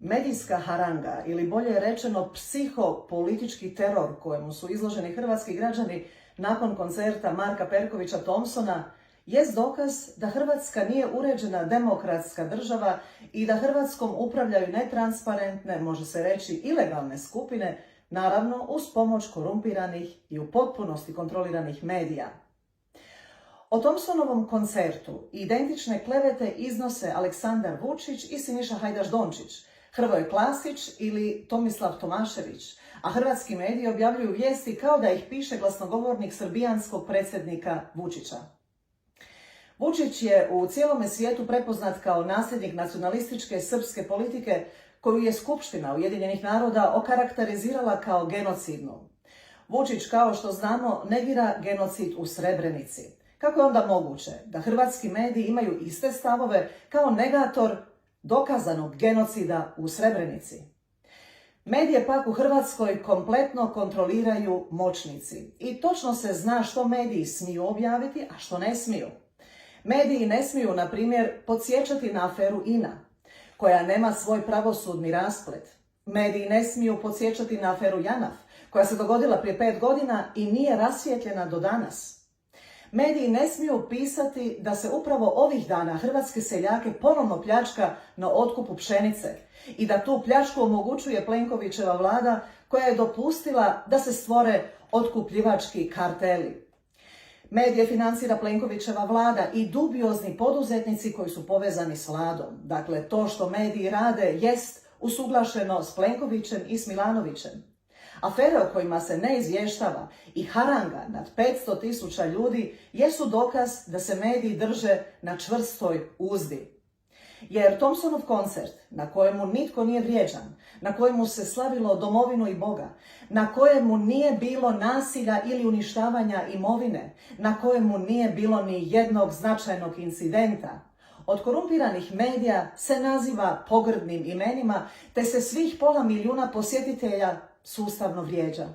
Medijska haranga, ili bolje rečeno psihopolitički teror kojemu su izloženi hrvatski građani nakon koncerta Marka Perkovića Thompsona, jest dokaz da Hrvatska nije uređena demokratska država i da Hrvatskom upravljaju netransparentne, može se reći ilegalne skupine, naravno uz pomoć korumpiranih i u potpunosti kontroliranih medija. O Thompsonovom koncertu identične klevete iznose Aleksandar Vučić i Siniša Hajdaš Dončić, Hrvoje Klasić ili Tomislav Tomašević, a hrvatski mediji objavljuju vijesti kao da ih piše glasnogovornik srbijanskog predsjednika Vučića. Vučić je u cijelome svijetu prepoznat kao nasljednik nacionalističke srpske politike koju je Skupština Ujedinjenih naroda okarakterizirala kao genocidnu. Vučić, kao što znamo, negira genocid u Srebrenici. Kako je onda moguće da hrvatski mediji imaju iste stavove kao negator dokazanog genocida u Srebrenici? Medije pak u Hrvatskoj kompletno kontroliraju moćnici i točno se zna što mediji smiju objaviti, a što ne smiju. Mediji ne smiju, na primjer, podsjećati na aferu INA, koja nema svoj pravosudni rasplet. Mediji ne smiju podsjećati na aferu JANAF, koja se dogodila prije 5 godina i nije rasvijetljena do danas. Mediji ne smiju pisati da se upravo ovih dana hrvatske seljake ponovno pljačka na otkupu pšenice i da tu pljačku omogućuje Plenkovićeva vlada koja je dopustila da se stvore otkupljivački karteli. Medije financira Plenkovićeva vlada i dubiozni poduzetnici koji su povezani s vladom. Dakle, to što mediji rade jest usuglašeno s Plenkovićem i s Milanovićem. Afere o kojima se ne izvještava i haranga nad 500.000 ljudi jesu dokaz da se mediji drže na čvrstoj uzdi. Jer Thompsonov koncert, na kojemu nitko nije vrijeđan, na kojemu se slavilo domovinu i Boga, na kojemu nije bilo nasilja ili uništavanja imovine, na kojemu nije bilo ni jednog značajnog incidenta, od korumpiranih medija se naziva pogrdnim imenima, te se svih 500.000 posjetitelja sustavno vrijeđa.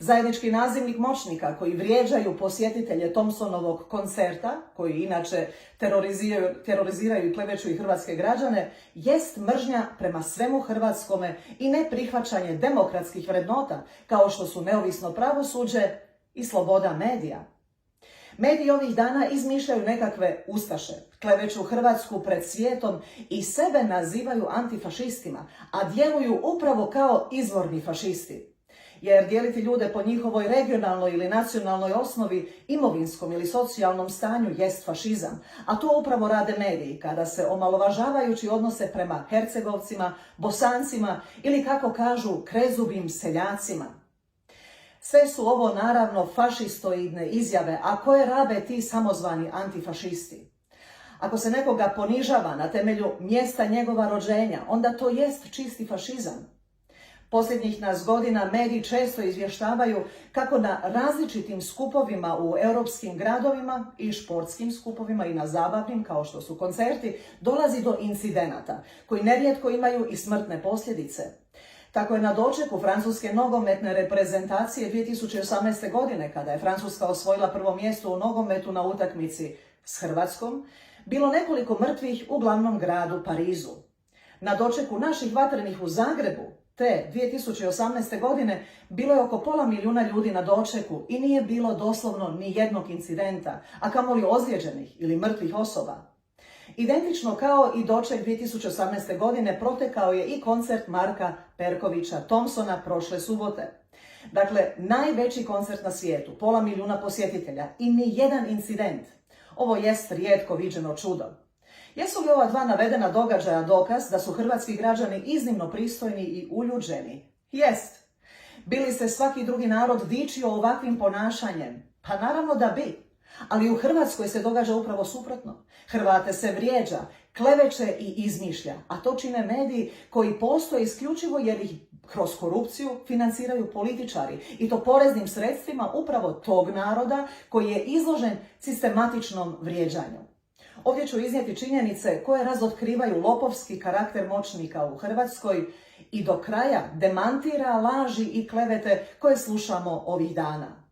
Zajednički nazivnik moćnika koji vrijeđaju posjetitelje Thompsonovog koncerta, koji inače teroriziraju i kleveću i hrvatske građane, jest mržnja prema svemu hrvatskome i neprihvaćanje demokratskih vrednota, kao što su neovisno pravosuđe i sloboda medija. Mediji ovih dana izmišljaju nekakve ustaše, kleveću Hrvatsku pred svijetom i sebe nazivaju antifašistima, a djeluju upravo kao izvorni fašisti. Jer dijeliti ljude po njihovoj regionalnoj ili nacionalnoj osnovi, imovinskom ili socijalnom stanju jest fašizam, a to upravo rade mediji kada se omalovažavajući odnose prema Hercegovcima, Bosancima ili, kako kažu, krezubim seljacima. Sve su ovo naravno fašistoidne izjave, a koje rabe ti samozvani antifašisti. Ako se nekoga ponižava na temelju mjesta njegova rođenja, onda to jest čisti fašizam. Posljednjih nas godina mediji često izvještavaju kako na različitim skupovima u europskim gradovima i športskim skupovima i na zabavnim, kao što su koncerti, dolazi do incidenata koji nerijetko imaju i smrtne posljedice. Tako je na dočeku francuske nogometne reprezentacije 2018. godine, kada je Francuska osvojila prvo mjesto u nogometu na utakmici s Hrvatskom, bilo nekoliko mrtvih u glavnom gradu Parizu. Na dočeku naših vatrenih u Zagrebu te 2018. godine bilo je oko 500.000 ljudi na dočeku i nije bilo doslovno ni jednog incidenta, a kamoli ozlijeđenih ili mrtvih osoba. Identično kao i doček 2018. godine protekao je i koncert Marka Perkovića Thompsona prošle subote. Dakle, najveći koncert na svijetu, 500.000 posjetitelja i ni jedan incident. Ovo jest rijetko viđeno čudo. Jesu li ova dva navedena događaja dokaz da su hrvatski građani iznimno pristojni i uljuđeni? Jest. Bi li se svaki drugi narod dičio ovakvim ponašanjem? Pa naravno da bi. Ali u Hrvatskoj se događa upravo suprotno. Hrvate se vrijeđa, kleveće i izmišlja, a to čine mediji koji postoje isključivo jer ih kroz korupciju financiraju političari i to poreznim sredstvima upravo tog naroda koji je izložen sistematičnom vrijeđanju. Ovdje ću iznijeti činjenice koje razotkrivaju lopovski karakter moćnika u Hrvatskoj i do kraja demantira laži i klevete koje slušamo ovih dana.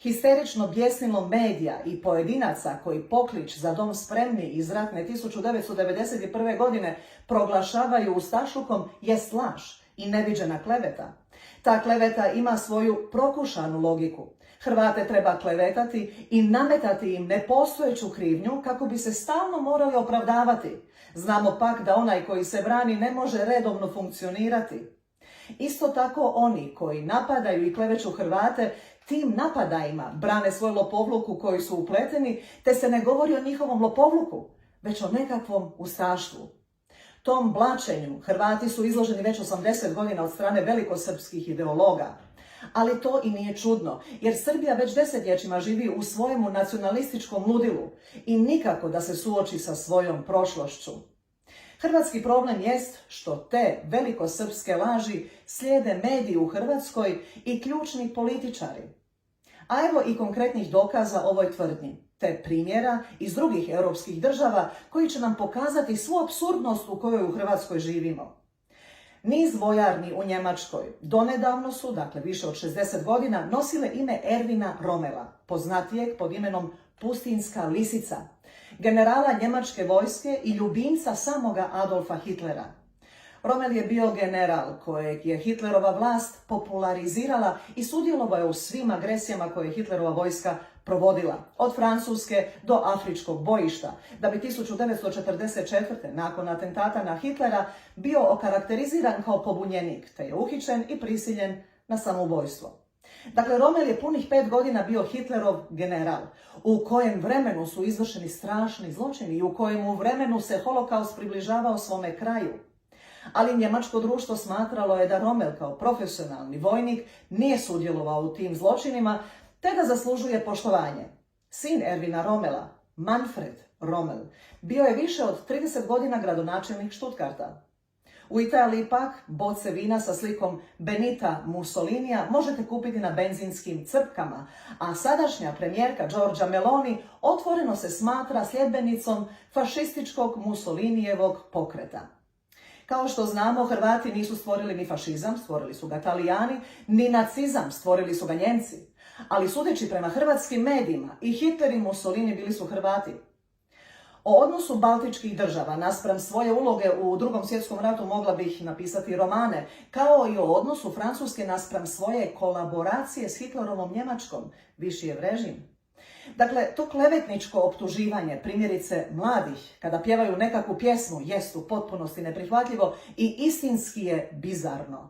Histerično bjesnilo medija i pojedinaca koji poklič za dom spremni iz ratne 1991. godine proglašavaju ustašlukom jest laž i neviđena kleveta. Ta kleveta ima svoju prokušanu logiku. Hrvate treba klevetati i nametati im nepostojeću krivnju kako bi se stalno morali opravdavati. Znamo pak da onaj koji se brani ne može redovno funkcionirati. Isto tako oni koji napadaju i kleveću Hrvate tim napadajima brane svoj lopovluk u koji su upleteni, te se ne govori o njihovom lopovluku, već o nekakvom ustaštvu. Tom blačenju Hrvati su izloženi već 80 godina od strane velikosrpskih ideologa. Ali to i nije čudno, jer Srbija već desetljećima živi u svojemu nacionalističkom ludilu i nikako da se suoči sa svojom prošlošću. Hrvatski problem jest što te velikosrpske laži slijede mediji u Hrvatskoj i ključni političari. A evo i konkretnih dokaza ovoj tvrdnji, te primjera iz drugih europskih država koji će nam pokazati svu apsurdnost u kojoj u Hrvatskoj živimo. Niz vojarni u Njemačkoj donedavno su, dakle više od 60 godina, nosile ime Ervina Rommela, poznatijeg pod imenom Pustinjska lisica, generala njemačke vojske i ljubimca samoga Adolfa Hitlera. Rommel je bio general kojeg je Hitlerova vlast popularizirala i sudjelovao je u svim agresijama koje je Hitlerova vojska provodila, od Francuske do afričkog bojišta, da bi 1944. nakon atentata na Hitlera bio okarakteriziran kao pobunjenik, te je uhićen i prisiljen na samoubojstvo. Dakle, Rommel je punih 5 godina bio Hitlerov general, u kojem vremenu su izvršeni strašni zločini i u kojem vremenu se holokaust približavao svome kraju. Ali njemačko društvo smatralo je da Rommel kao profesionalni vojnik nije sudjelovao u tim zločinima, te da zaslužuje poštovanje. Sin Ervina Rommela, Manfred Rommel, bio je više od 30 godina gradonačelnik Stuttgarta. U Italiji pak boce vina sa slikom Benita Mussolinija možete kupiti na benzinskim crpkama, a sadašnja premijerka Giorgia Meloni otvoreno se smatra sljedbenicom fašističkog Mussolinijevog pokreta. Kao što znamo, Hrvati nisu stvorili ni fašizam, stvorili su ga Talijani, ni nacizam, stvorili su ga Njemci. Ali sudeći prema hrvatskim medijima, i Hitler i Mussolini bili su Hrvati. O odnosu baltičkih država naspram svoje uloge u Drugom svjetskom ratu mogla bih napisati romane, kao i o odnosu Francuske naspram svoje kolaboracije s Hitlerovom Njemačkom, Vichyjev režim. Dakle, to klevetničko optuživanje, primjerice mladih, kada pjevaju nekakvu pjesmu, jest u potpunosti neprihvatljivo i istinski je bizarno.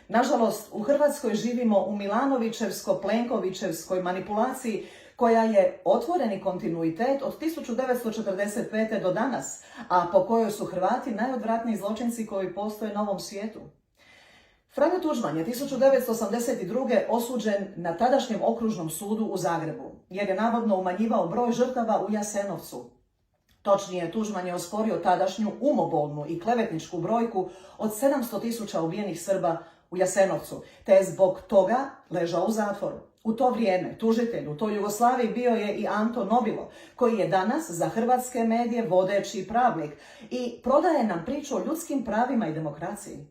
Nažalost, u Hrvatskoj živimo u Milanovićevsko-Plenkovićevskoj manipulaciji koja je otvoreni kontinuitet od 1945. do danas, a po kojoj su Hrvati najodvratniji zločinci koji postoje na ovom svijetu. Franjo Tuđman je 1982. osuđen na tadašnjem okružnom sudu u Zagrebu, jer je navodno umanjivao broj žrtava u Jasenovcu. Točnije, Tuđman je osporio tadašnju umobolnu i klevetničku brojku od 700.000 ubijenih Srba u Jasenovcu, te je zbog toga ležao u zatvoru. U to vrijeme tužitelj u toj Jugoslaviji bio je i Anto Nobilo, koji je danas za hrvatske medije vodeći pravnik i prodaje nam priču o ljudskim pravima i demokraciji.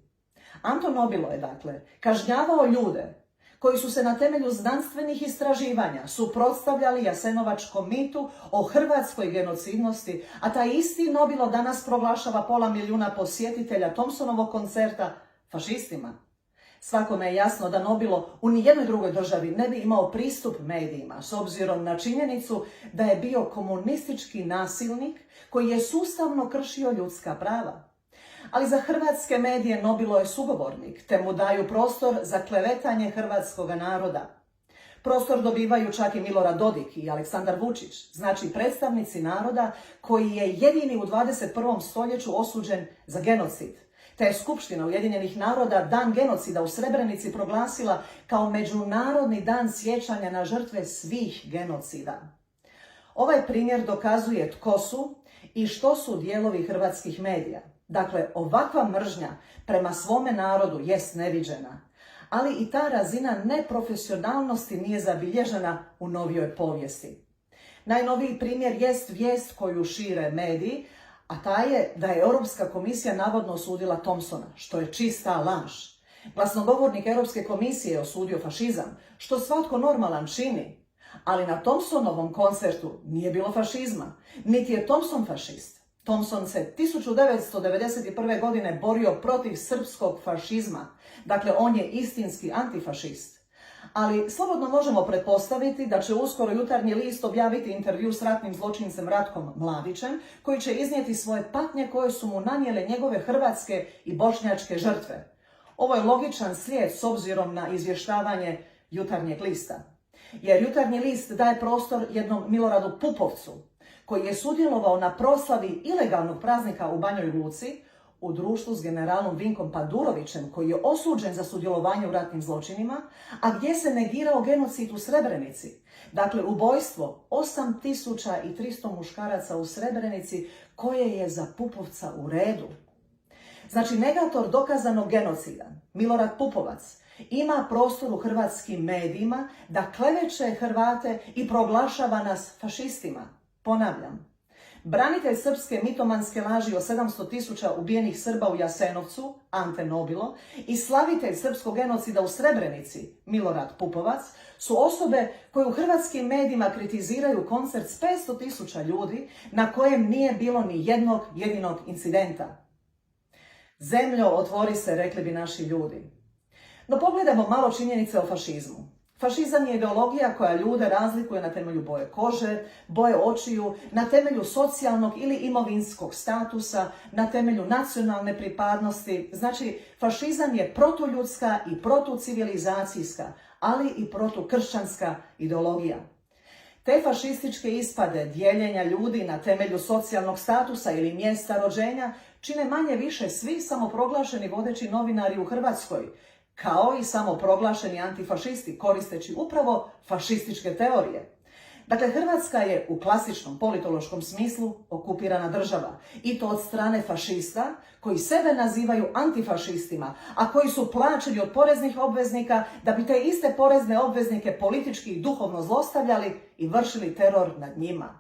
Anto Nobilo je, dakle, kažnjavao ljude koji su se na temelju znanstvenih istraživanja suprotstavljali jasenovačkom mitu o hrvatskoj genocidnosti, a taj isti Nobilo danas proglašava pola milijuna posjetitelja Thompsonovog koncerta fašistima. Svakome je jasno da Nobilo u nijednoj drugoj državi ne bi imao pristup medijima, s obzirom na činjenicu da je bio komunistički nasilnik koji je sustavno kršio ljudska prava. Ali za hrvatske medije Nobilo je sugovornik, te mu daju prostor za klevetanje hrvatskog naroda. Prostor dobivaju čak i Milorad Dodik i Aleksandar Vučić, znači predstavnici naroda koji je jedini u 21. stoljeću osuđen za genocid. Te je Skupština Ujedinjenih naroda dan genocida u Srebrenici proglasila kao Međunarodni dan sjećanja na žrtve svih genocida. Ovaj primjer dokazuje tko su i što su dijelovi hrvatskih medija. Dakle, ovakva mržnja prema svome narodu jest neviđena, ali i ta razina neprofesionalnosti nije zabilježena u novijoj povijesti. Najnoviji primjer jest vijest koju šire mediji, a ta je da je Europska komisija navodno osudila Thompsona, što je čista laž. Glasnogovornik Europske komisije je osudio fašizam, što svatko normalan čini. Ali na Thompsonovom koncertu nije bilo fašizma, niti je Thompson fašist. Thompson se 1991. godine borio protiv srpskog fašizma, dakle on je istinski antifašist. Ali slobodno možemo pretpostaviti da će uskoro Jutarnji list objaviti intervju s ratnim zločincem Ratkom Mladićem, koji će iznijeti svoje patnje koje su mu nanijele njegove hrvatske i bošnjačke žrtve. Ovo je logičan slijed s obzirom na izvještavanje Jutarnjeg lista. Jer Jutarnji list daje prostor jednom Miloradu Pupovcu, koji je sudjelovao na proslavi ilegalnog praznika u Banjoj Luci u društvu s generalom Vinkom Padurovićem, koji je osuđen za sudjelovanje u ratnim zločinima, a gdje se negirao genocid u Srebrenici. Dakle, ubojstvo 8300 muškaraca u Srebrenici, koje je za Pupovca u redu. Znači, negator dokazanog genocida, Milorad Pupovac, ima prostor u hrvatskim medijima da kleveće Hrvate i proglašava nas fašistima. Ponavljam, branitelj srpske mitomanske laži o 700.000 ubijenih Srba u Jasenovcu, Ante Nobilo, i slavitelj srpskog genocida u Srebrenici, Milorad Pupovac, su osobe koje u hrvatskim medijima kritiziraju koncert s 500.000 ljudi na kojem nije bilo ni jednog jedinog incidenta. Zemljo, otvori se, rekli bi naši ljudi. No pogledajmo malo činjenice o fašizmu. Fašizam je ideologija koja ljude razlikuje na temelju boje kože, boje očiju, na temelju socijalnog ili imovinskog statusa, na temelju nacionalne pripadnosti. Znači, fašizam je protuljudska i protucivilizacijska, ali i protukršćanska ideologija. Te fašističke ispade dijeljenja ljudi na temelju socijalnog statusa ili mjesta rođenja čine manje više svi samoproglašeni vodeći novinari u Hrvatskoj, kao i samoproglašeni antifašisti, koristeći upravo fašističke teorije. Dakle, Hrvatska je u klasičnom politološkom smislu okupirana država, i to od strane fašista koji sebe nazivaju antifašistima, a koji su plaćeni od poreznih obveznika da bi te iste porezne obveznike politički i duhovno zlostavljali i vršili teror nad njima.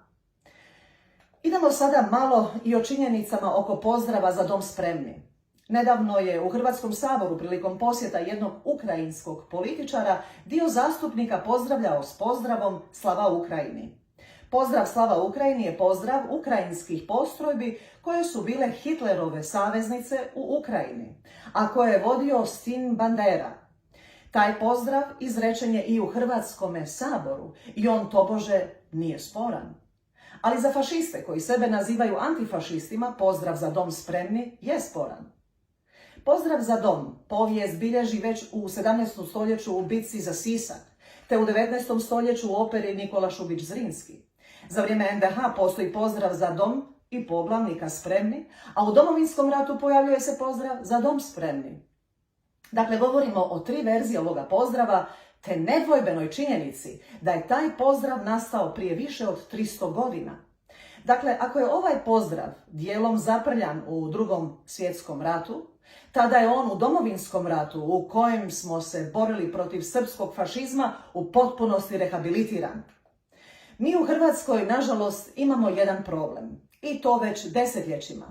Idemo sada malo i o činjenicama oko pozdrava Za dom spremni. Nedavno je u Hrvatskom saboru prilikom posjeta jednog ukrajinskog političara dio zastupnika pozdravljao s pozdravom Slava Ukrajini. Pozdrav Slava Ukrajini je pozdrav ukrajinskih postrojbi koje su bile Hitlerove saveznice u Ukrajini, a koje je vodio Stin Bandera. Taj pozdrav izrečen je i u Hrvatskome saboru i on tobože nije sporan. Ali za fašiste koji sebe nazivaju antifašistima, pozdrav Za dom spremni je sporan. Pozdrav za dom povijest bilježi već u 17. stoljeću u bitci za Sisak, te u 19. stoljeću u operi Nikola Šubić Zrinski. Za vrijeme NDH postoji pozdrav za dom i poglavnika spremni, a u Domovinskom ratu pojavljuje se pozdrav Za dom spremni. Dakle, govorimo o 3 verzije ovoga pozdrava, te nedvojbenoj činjenici da je taj pozdrav nastao prije više od 300 godina. Dakle, ako je ovaj pozdrav dijelom zaprljan u Drugom svjetskom ratu, tada je on u Domovinskom ratu, u kojem smo se borili protiv srpskog fašizma, u potpunosti rehabilitiran. Mi u Hrvatskoj, nažalost, imamo jedan problem, i to već desetljećima.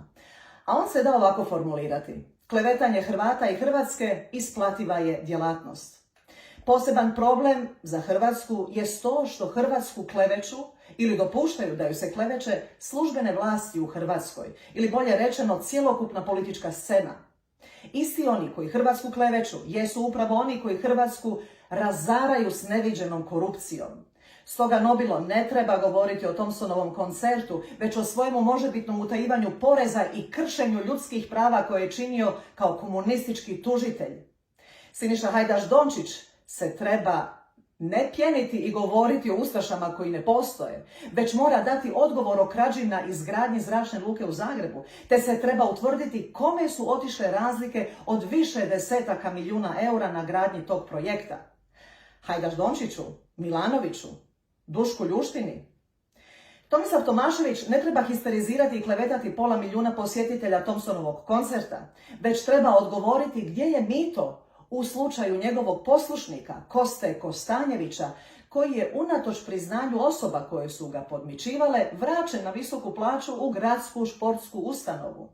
A on se da ovako formulirati. Klevetanje Hrvata i Hrvatske isplativa je djelatnost. Poseban problem za Hrvatsku je to što Hrvatsku kleveću ili dopuštaju da ju se kleveće službene vlasti u Hrvatskoj, ili bolje rečeno cjelokupna politička scena. Isti oni koji Hrvatsku kleveću jesu upravo oni koji Hrvatsku razaraju s neviđenom korupcijom. Stoga Nobilo ne treba govoriti o Thompsonovom koncertu, već o svojemu možebitnom utajivanju poreza i kršenju ljudskih prava koje je činio kao komunistički tužitelj. Siniša Hajdaš Dončić se treba ne pjeniti i govoriti o ustašama koji ne postoje, već mora dati odgovor o krađi na izgradnji zračne luke u Zagrebu, te se treba utvrditi kome su otišle razlike od više desetaka milijuna eura na gradnji tog projekta. Hajdaš Dončiću, Milanoviću, Dušku Ljuštini. Tomislav Tomašević ne treba histerizirati i klevetati pola milijuna posjetitelja Thompsonovog koncerta, već treba odgovoriti gdje je mito u slučaju njegovog poslušnika Koste Kostanjevića, koji je unatoč priznanju osoba koje su ga podmićivale vraćen na visoku plaću u gradsku športsku ustanovu.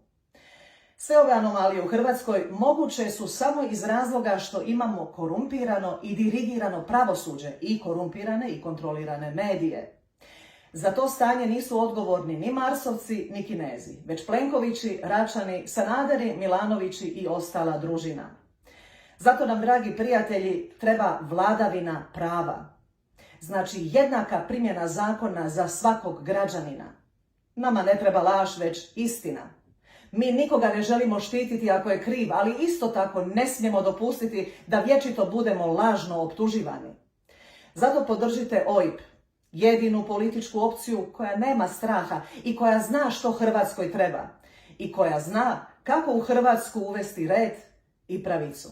Sve ove anomalije u Hrvatskoj moguće su samo iz razloga što imamo korumpirano i dirigirano pravosuđe i korumpirane i kontrolirane medije. Za to stanje nisu odgovorni ni Marsovci ni Kinezi, već Plenkovići, Račani, Sanaderi, Milanovići i ostala družina. Zato nam, dragi prijatelji, treba vladavina prava. Znači jednaka primjena zakona za svakog građanina. Nama ne treba laž, već istina. Mi nikoga ne želimo štititi ako je kriv, ali isto tako ne smijemo dopustiti da vječito budemo lažno optuživani. Zato podržite OIB, jedinu političku opciju koja nema straha i koja zna što Hrvatskoj treba i koja zna kako u Hrvatsku uvesti red i pravicu.